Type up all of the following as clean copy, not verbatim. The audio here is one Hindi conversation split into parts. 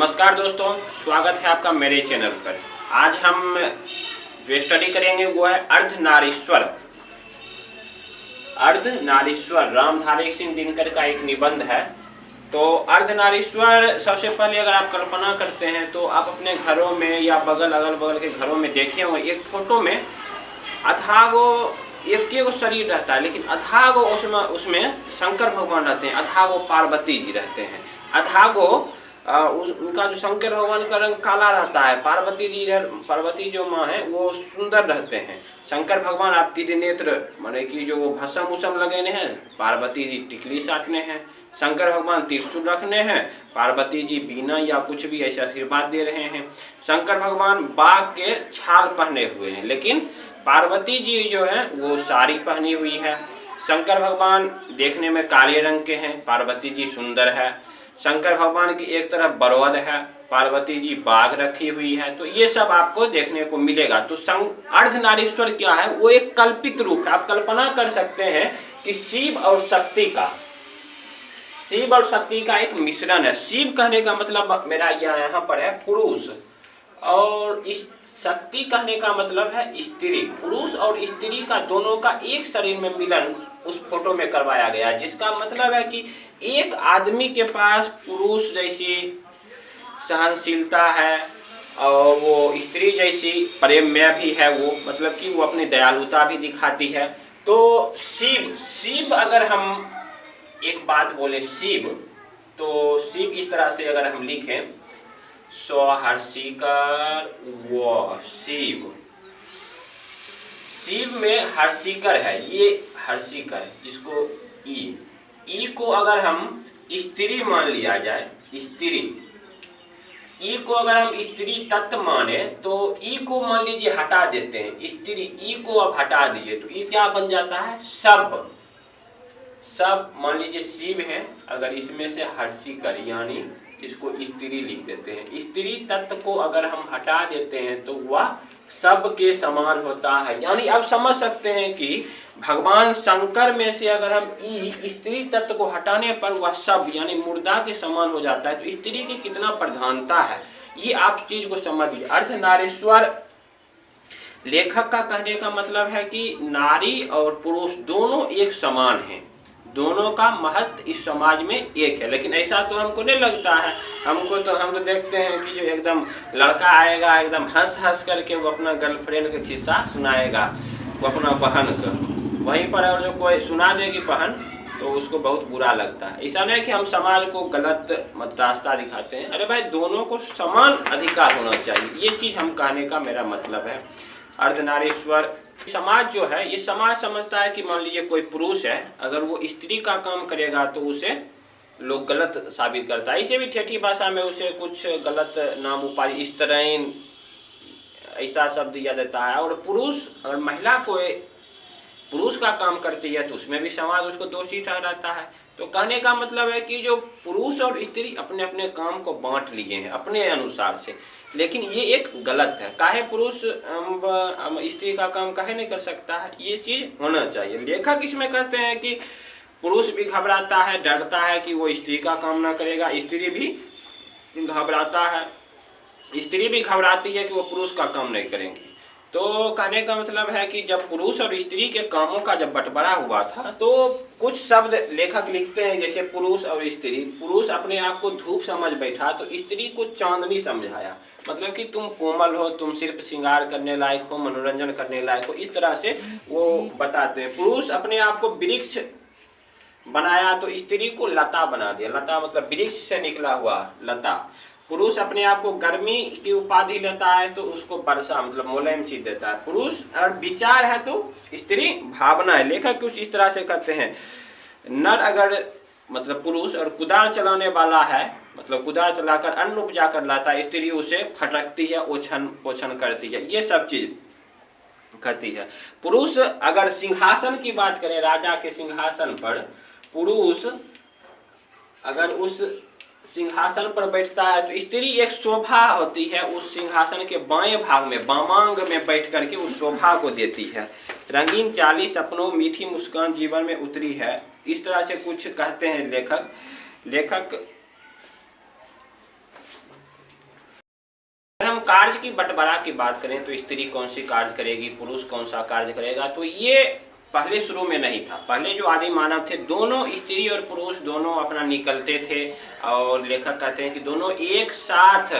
नमस्कार दोस्तों, स्वागत है आपका मेरे चैनल पर। आज हम जो स्टडी करेंगे वो है अर्धनारीश्वर। अर्धनारीश्वर रामधारी सिंह दिनकर का एक निबंध है। तो अर्धनारीश्वर सबसे पहले अगर आप कल्पना करते हैं तो आप अपने घरों में या अगल बगल के घरों में देखे होंगे, एक फोटो में अथागो एक शरीर रहता है, लेकिन अथागो उसमें शंकर भगवान रहते हैं, अथागो पार्वती जी रहते हैं। अथागो उनका जो शंकर भगवान का रंग काला रहता है, पार्वती जो माँ है वो सुंदर रहते हैं। शंकर भगवान आप त्रिनेत्र माने कि जो भसम उसम लगे हैं, पार्वती जी टिकली साटने हैं। शंकर भगवान त्रिशूल रखने हैं, पार्वती जी बीना या कुछ भी ऐसा आशीर्वाद दे रहे हैं। शंकर भगवान बाघ के छाल पहने हुए हैं, लेकिन पार्वती जी जो है वो साड़ी पहनी हुई है। शंकर भगवान देखने में काले रंग के हैं, पार्वती जी सुंदर है। शंकर भगवान की एक तरफ बरौद है, पार्वती जी बाघ रखी हुई है। तो ये सब आपको देखने को मिलेगा। तो अर्धनारीश्वर क्या है, वो एक कल्पित रूप है। आप कल्पना कर सकते हैं कि शिव और शक्ति का एक मिश्रण है। शिव कहने का मतलब मेरा यहाँ पर है पुरुष, और इस शक्ति कहने का मतलब है स्त्री। पुरुष और स्त्री का दोनों का एक शरीर में मिलन उस फोटो में करवाया गया, जिसका मतलब है कि एक आदमी के पास पुरुष जैसी सहनशीलता है और वो स्त्री जैसी प्रेममय भी है, वो मतलब कि वो अपनी दयालुता भी दिखाती है। तो शिव अगर हम एक बात बोले शिव, तो शिव इस तरह से अगर हम लिखें, हर्षिकर वो शिव में हर्षिकर है, ये हर्षिकर, इसको ई को अगर हम स्त्री मान लिया जाए, स्त्री ई को अगर हम स्त्री तत्व माने तो ई को मान लीजिए हटा देते हैं, स्त्री ई को अब हटा दिए तो ई क्या बन जाता है, सब मान लीजिए शिव है, अगर इसमें से हर्षिकर यानी इसको स्त्री लिख देते हैं। स्त्री तत्व को अगर हम हटा देते हैं तो वह सब के समान होता है। यानी आप समझ सकते हैं कि भगवान शंकर में से अगर हम स्त्री तत्व को हटाने पर वह सब यानी मुर्दा के समान हो जाता है। तो स्त्री की कितना प्रधानता है, ये आप चीज को समझिए। अर्धनारीश्वर लेखक का कहने का मतलब है कि नारी और पुरुष दोनों एक समान हैं, दोनों का महत्व इस समाज में एक है। लेकिन ऐसा तो हमको नहीं लगता है। हम तो देखते हैं कि जो एकदम लड़का आएगा एकदम हंस करके वो अपना गर्लफ्रेंड का किस्सा सुनाएगा, वो अपना बहन का, वहीं पर और जो कोई सुना देगी बहन तो उसको बहुत बुरा लगता है। ऐसा नहीं कि हम समाज को गलत रास्ता दिखाते हैं। अरे भाई, दोनों को समान अधिकार होना चाहिए, ये चीज हम कहने का मेरा मतलब है। अर्धनारीश्वर समाज जो है, ये समाज समझता है कि मान लीजिए कोई पुरुष है, अगर वो स्त्री का काम करेगा तो उसे लोग गलत साबित करता है। इसे भी ठेठी भाषा में उसे कुछ गलत नाम उपाधि स्त्रैन ऐसा शब्द दिया देता है। और पुरुष और महिला को पुरुष का काम करती है तो उसमें भी समाज उसको दोषी ठहराता है। तो कहने का मतलब है कि जो पुरुष और स्त्री अपने अपने काम को बांट लिए हैं अपने अनुसार से, लेकिन ये एक गलत है। काहे पुरुष स्त्री का काम काहे नहीं कर सकता है, ये चीज होना चाहिए। लेखक इसमें कहते हैं कि पुरुष भी घबराता है, डरता है कि वो स्त्री का काम ना करेगा, स्त्री भी घबराता है, स्त्री भी घबराती है कि वो पुरुष का काम नहीं करेंगी। तो कहने का मतलब है कि जब पुरुष और स्त्री के कामों का जब बंटवारा हुआ था तो कुछ शब्द लेखक लिखते हैं, जैसे पुरुष और स्त्री। पुरुष अपने आप को धूप समझ बैठा तो स्त्री को चांदनी समझाया, मतलब कि तुम कोमल हो, तुम सिर्फ श्रृंगार करने लायक हो, मनोरंजन करने लायक हो, इस तरह से वो बताते हैं। पुरुष अपने आप को वृक्ष बनाया तो स्त्री को लता बना दिया, लता मतलब वृक्ष से निकला हुआ लता। पुरुष अपने आप को गर्मी की उपाधि लेता है तो उसको वर्षा मतलब मुलायम चीज देता है। पुरुष और विचार है तो स्त्री भावना है। लेखक कुछ इस तरह से कहते हैं, नर अगर मतलब पुरुष और कुदार चलाने वाला है, मतलब कुदार चलाकर अन्न उपजा कर लाता है, स्त्री उसे फटकती है, ओछन पोछन करती है, ये सब चीज कहती है। पुरुष अगर सिंहासन की बात करें, राजा के सिंहासन पर पुरुष अगर उस सिंहासन पर बैठता है तो स्त्री एक शोभा होती है, उस सिंहासन के बाएं भाग में वामांग में बैठ करके उस शोभा को देती है। रंगीन चाली सपनों मीठी मुस्कान जीवन में उतरी है, इस तरह से कुछ कहते हैं लेखक। हम कार्य की बंटवारा की बात करें तो स्त्री कौन सी कार्य करेगी, पुरुष कौन सा कार्य करेगा, तो ये पहले शुरू में नहीं था। पहले जो आदि मानव थे, दोनों स्त्री और पुरुष दोनों अपना निकलते थे, और लेखक कहते हैं कि दोनों एक साथ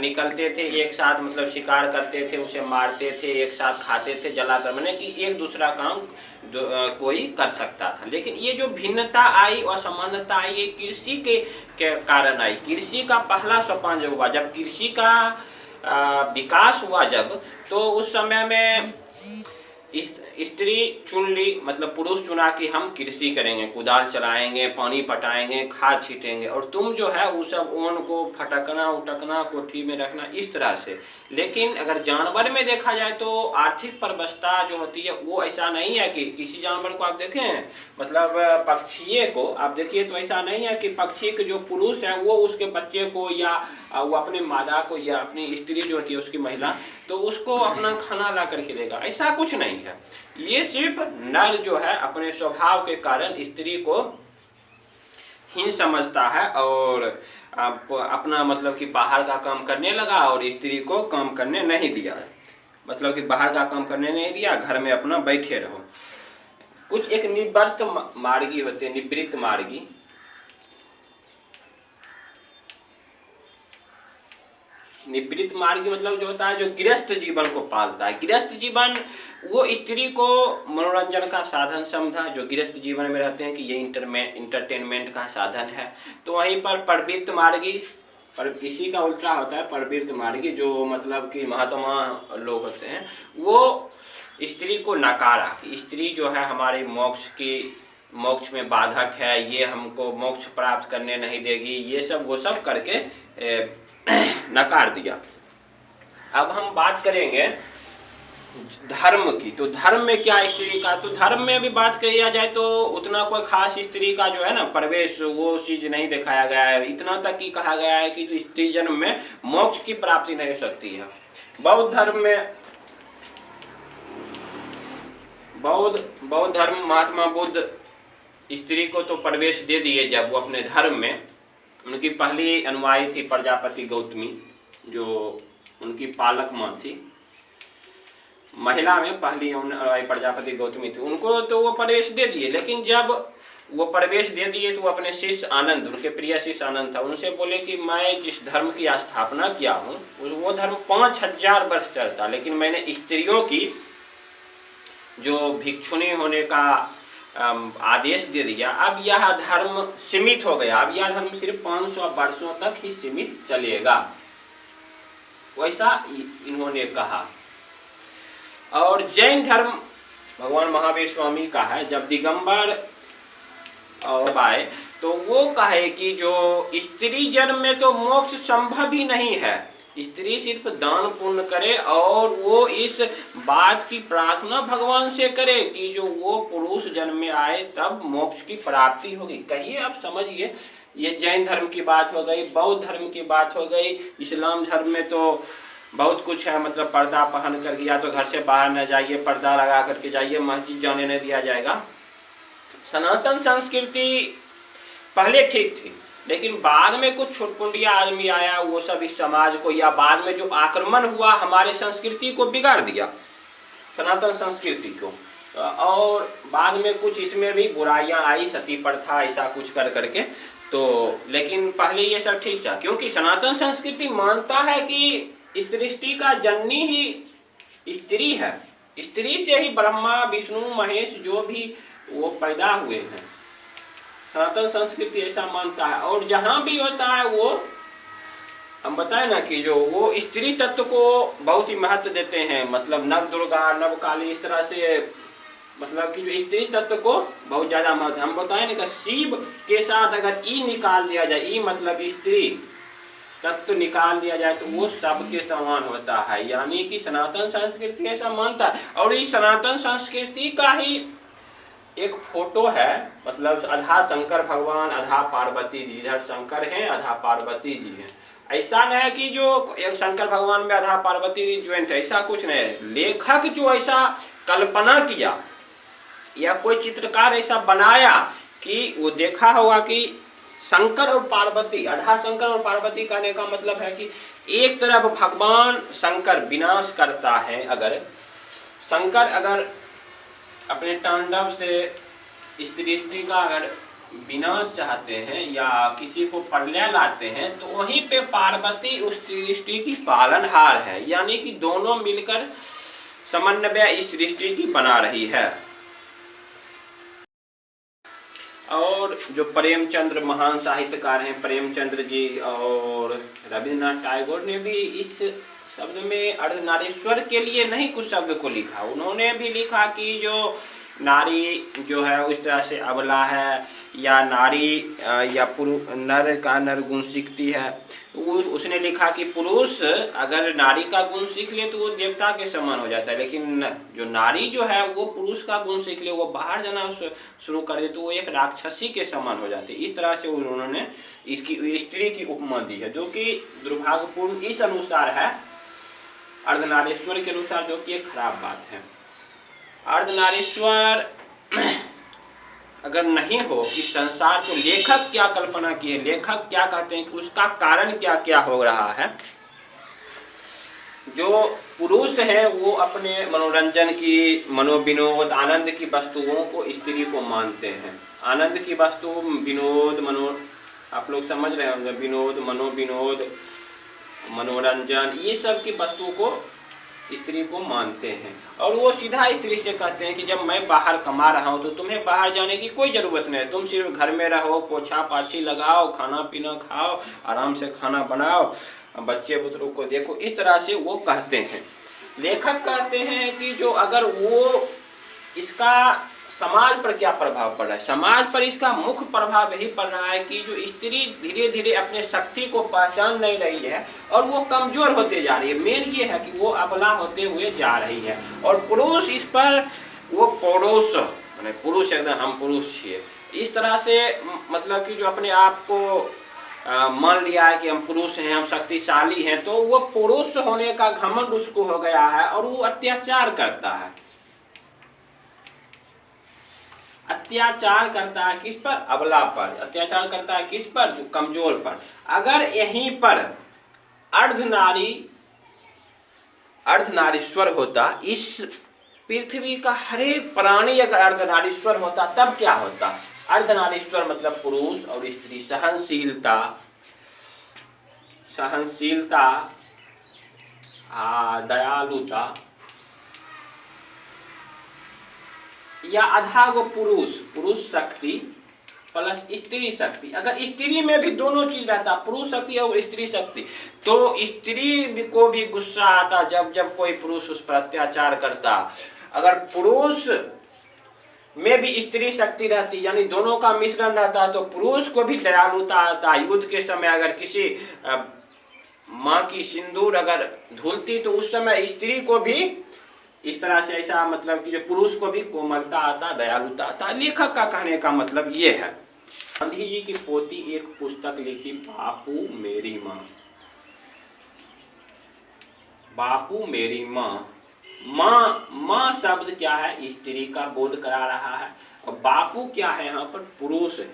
निकलते थे, एक साथ मतलब शिकार करते थे, उसे मारते थे, एक साथ खाते थे जलाकर, मैंने कि एक दूसरा काम कोई कर सकता था। लेकिन ये जो भिन्नता आई, असमानता आई, ये कृषि के कारण आई। कृषि का पहला सोपान जब हुआ, जब कृषि का विकास हुआ जब, तो उस समय में स्त्री चुन ली, मतलब पुरुष चुना कि हम कृषि करेंगे, कुदाल चलाएंगे, पानी पटाएंगे, खाद छीटेंगे, और तुम जो है वो सब ओन को फटकना उटकना, कोठी में रखना, इस तरह से। लेकिन अगर जानवर में देखा जाए तो आर्थिक परवस्था जो होती है वो ऐसा नहीं है कि किसी जानवर को आप देखें, मतलब पक्षी को आप देखिए तो ऐसा नहीं है कि पक्षी के जो पुरुष है वो उसके बच्चे को या वो अपने मादा को या अपनी स्त्री जो होती है उसकी महिला, तो उसको अपना खाना ला कर खिलेगा, ऐसा कुछ नहीं है। ये सिर्फ नर जो है अपने स्वभाव के कारण स्त्री को हीन समझता है, और अपना मतलब कि बाहर का काम करने लगा और स्त्री को काम करने नहीं दिया, मतलब कि बाहर का काम करने नहीं दिया, घर में अपना बैठे रहो। कुछ एक निवृत्त मार्गी होते हैं, निवृत्त मार्गी, निवृत्त मार्गी मतलब जो होता है जो गृहस्थ जीवन को पालता है। गृहस्थ जीवन वो स्त्री को मनोरंजन का साधन समझा, जो गृहस्थ जीवन में रहते हैं कि ये इंटरटेनमेंट का साधन है। तो वहीं पर प्रवृत्त मार्गी, पर इसी का उल्टा होता है प्रवृत्त मार्गी, जो मतलब कि महात्मा लोग होते हैं, वो स्त्री को नकारा कि स्त्री जो है हमारे मोक्ष में बाधक है, ये हमको मोक्ष प्राप्त करने नहीं देगी, ये सब वो सब करके नकार दिया। अब हम बात करेंगे धर्म की। तो धर्म में क्या स्त्री का, तो धर्म में भी बात किया जाए तो उतना कोई खास स्त्री का जो है ना प्रवेश वो चीज नहीं दिखाया गया है। इतना तक ही कहा गया है कि स्त्री जन्म में मोक्ष की प्राप्ति नहीं हो सकती है। बौद्ध धर्म में बौद्ध धर्म महात्मा बुद्ध स्त्री को तो प्रवेश दे दिए जब वो अपने धर्म में, उनकी पहली अनुयायी थी प्रजापति गौतमी, जो उनकी पालक माँ थी, महिला में पहली अनुयायी प्रजापति गौतमी थी, उनको तो वो प्रवेश दे दिए। लेकिन जब वो प्रवेश दे दिए तो वो अपने शिष्य आनंद, उनके प्रिय शिष्य आनंद था, उनसे बोले कि मैं जिस धर्म की स्थापना किया हूँ वो धर्म 5000 वर्ष चलता, लेकिन मैंने स्त्रियों की जो भिक्षुणी होने का आदेश दे दिया, अब यह धर्म सीमित हो गया, अब यह धर्म सिर्फ 500 वर्षों तक ही सीमित चलेगा, वैसा इन्होंने कहा। और जैन धर्म भगवान महावीर स्वामी का है, जब दिगंबर और आए तो वो कहे कि जो स्त्री जन्म में तो मोक्ष संभव ही नहीं है, स्त्री सिर्फ दान पुण्य करे और वो इस बात की प्रार्थना भगवान से करे कि जो वो पुरुष जन्म में आए तब मोक्ष की प्राप्ति होगी। कहिए आप समझिए, ये जैन धर्म की बात हो गई, बौद्ध धर्म की बात हो गई, इस्लाम धर्म में तो बहुत कुछ है, मतलब पर्दा पहन कर या तो घर से बाहर न जाइए, पर्दा लगा करके जाइए, मस्जिद जाने नहीं दिया जाएगा। सनातन संस्कृति पहले ठीक थी, लेकिन बाद में कुछ छुटपुंडिया आदमी आया, वो सब इस समाज को या बाद में जो आक्रमण हुआ हमारे संस्कृति को बिगाड़ दिया, सनातन संस्कृति को। और बाद में कुछ इसमें भी बुराइयां आई, सती प्रथा ऐसा कुछ कर करके, तो लेकिन पहले ये सब ठीक था, क्योंकि सनातन संस्कृति मानता है कि सृष्टि का जननी ही स्त्री है, स्त्री से ही ब्रह्मा विष्णु महेश जो भी वो पैदा हुए हैं। सनातन संस्कृति ऐसा मानता है। और जहाँ भी होता है वो हम बताए ना कि जो वो स्त्री तत्व को बहुत ही महत्व देते हैं, मतलब नव दुर्गा नव काली इस तरह से, मतलब कि जो स्त्री तत्व को बहुत ज्यादा महत्व। हम बताए ना कि शिव के साथ अगर ई निकाल दिया जाए, ई मतलब स्त्री तत्व निकाल दिया जाए तो वो सबके समान होता है, यानी कि सनातन संस्कृति ऐसा मानता है। और इस सनातन संस्कृति का ही एक फोटो है, मतलब आधा शंकर भगवान आधा पार्वती जी, इधर शंकर हैं आधा पार्वती जी हैं। ऐसा नहीं है कि जो एक शंकर भगवान में आधा पार्वती जी ज्वाइंट है, ऐसा कुछ नहीं है। लेखक जो ऐसा कल्पना किया या कोई चित्रकार ऐसा बनाया कि वो देखा होगा कि शंकर और पार्वती, अढ़ा शंकर और पार्वती कहने का मतलब है कि एक तरफ भगवान शंकर विनाश करता है, अगर शंकर अगर अपने तांडव से इस सृष्टि का अगर विनाश चाहते हैं या किसी को प्रलय लाते हैं, तो वहीं पे पार्वती उस सृष्टि की पालनहार है, यानी कि दोनों मिलकर समन्वय इस सृष्टि की बना रही है। और जो प्रेमचंद्र महान साहित्यकार हैं, प्रेमचंद्र जी और रविन्द्रनाथ टैगोर ने भी इस शब्द में अर्धनारीश्वर के लिए नहीं कुछ शब्द को लिखा। उन्होंने भी लिखा कि जो नारी जो है उस तरह से अबला है, या नारी या नर का नर गुण सीखती है। उसने लिखा कि पुरुष अगर नारी का गुण सीख ले तो वो देवता के समान हो जाता है, लेकिन जो नारी जो है वो पुरुष का गुण सीख ले, वो बाहर जाना शुरू कर दे तो वो एक राक्षसी के समान हो जाती है। इस तरह से उन्होंने इसकी स्त्री की उपमा दी है, जो कि दुर्भाग्यपूर्ण इस अनुसार है, अर्धनारीश्वर के अनुसार, जो कि एक खराब बात है। अर्धनारीश्वर अगर नहीं हो इस संसार को, लेखक क्या कल्पना किए, लेखक क्या कहते हैं कि उसका कारण क्या क्या हो रहा है। जो पुरुष हैं वो अपने मनोरंजन की, मनोविनोद, आनंद की वस्तुओं को स्त्री को मानते हैं। आनंद की वस्तु, विनोद, आप लोग समझ रहे होंगे, विनोद, मनोविनोद, मनोरंजन, ये सब की वस्तु को स्त्री को मानते हैं। और वो सीधा स्त्री से कहते हैं कि जब मैं बाहर कमा रहा हूँ तो तुम्हें बाहर जाने की कोई ज़रूरत नहीं है, तुम सिर्फ घर में रहो, पोछा पाछी लगाओ, खाना पीना खाओ, आराम से खाना बनाओ, बच्चे बुतरों को देखो। इस तरह से वो कहते हैं। लेखक कहते हैं कि जो अगर वो इसका समाज पर क्या प्रभाव पड़ रहा है, समाज पर इसका मुख्य प्रभाव यही पड़ रहा है कि जो स्त्री धीरे धीरे अपने शक्ति को पहचान नहीं रही है और वो कमजोर होते जा रही है। मेन ये है कि वो अबला होते हुए जा रही है, और पुरुष इस पर वो पौरुष, माने पुरुष एकदम हम पुरुष छिए, इस तरह से मतलब कि जो अपने आप को मान लिया है कि हम पुरुष हैं, हम शक्तिशाली हैं, तो वो पुरुष होने का घमंड उसको हो गया है और वो अत्याचार करता है। अत्याचार करता है किस पर? अबला पर। अत्याचार करता है किस पर? जो कमजोर पर। अगर यहीं पर अर्धनारीश्वर होता, इस पृथ्वी का हर एक प्राणी अगर अर्धनारीश्वर होता, तब क्या होता? अर्धनारीश्वर मतलब पुरुष और स्त्री, सहनशीलता, दयालुता, या आधा वो पुरुष शक्ति प्लस स्त्री शक्ति। अगर स्त्री में भी दोनों चीज रहता, पुरुष शक्ति और स्त्री शक्ति, तो स्त्री को भी गुस्सा आता जब कोई पुरुष उस पर अत्याचार करता। अगर पुरुष में भी स्त्री शक्ति रहती, यानी दोनों का मिश्रण रहता, तो पुरुष को भी दयालुता आता। युद्ध के समय अगर किसी माँ की सिंदूर अगर धुलती तो उस समय स्त्री को भी इस तरह से, ऐसा मतलब कि जो पुरुष को भी कोमलता आता, दयालुता आता। लेखक का कहने का मतलब ये है। गांधी जी की पोती एक पुस्तक लिखी, बापू मेरी माँ। बापू मेरी माँ, माँ शब्द क्या है? स्त्री का बोध करा रहा है, और बापू क्या है? यहाँ पर पुरुष है।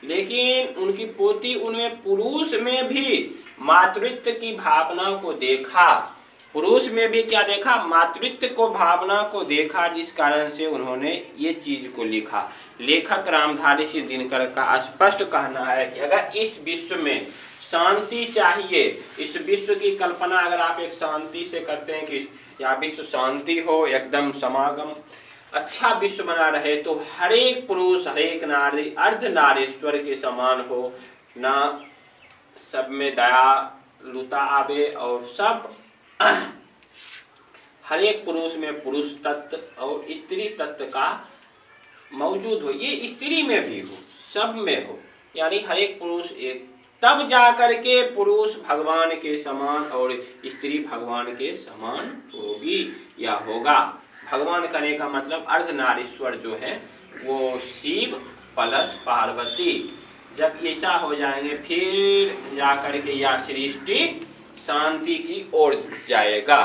लेकिन उनकी पोती उनमें पुरुष में भी मातृत्व की भावना को देखा, पुरुष में भी क्या देखा? मातृत्व को, भावना को देखा, जिस कारण से उन्होंने ये चीज को लिखा। लेखक रामधारी सिंह दिनकर का स्पष्ट कहना है कि अगर इस विश्व में शांति चाहिए, इस विश्व की कल्पना अगर आप एक शांति से करते हैं कि या विश्व शांति हो, एकदम समागम अच्छा विश्व बना रहे, तो हर एक पुरुष, हर एक नारी अर्धनारीश्वर के समान हो, ना सब में दयालुता आवे, और सब हर एक पुरुष में पुरुष तत्व और स्त्री तत्व का मौजूद हो। ये स्त्री में भी हो, सब में हो, यानी हर एक पुरुष एक, तब जाकर के पुरुष भगवान के समान और स्त्री भगवान के समान होगी या होगा। भगवान करने का मतलब अर्धनारीश्वर जो है वो शिव प्लस पार्वती। जब ऐसा हो जाएंगे फिर जाकर के यह सृष्टि शांति की ओर जाएगा।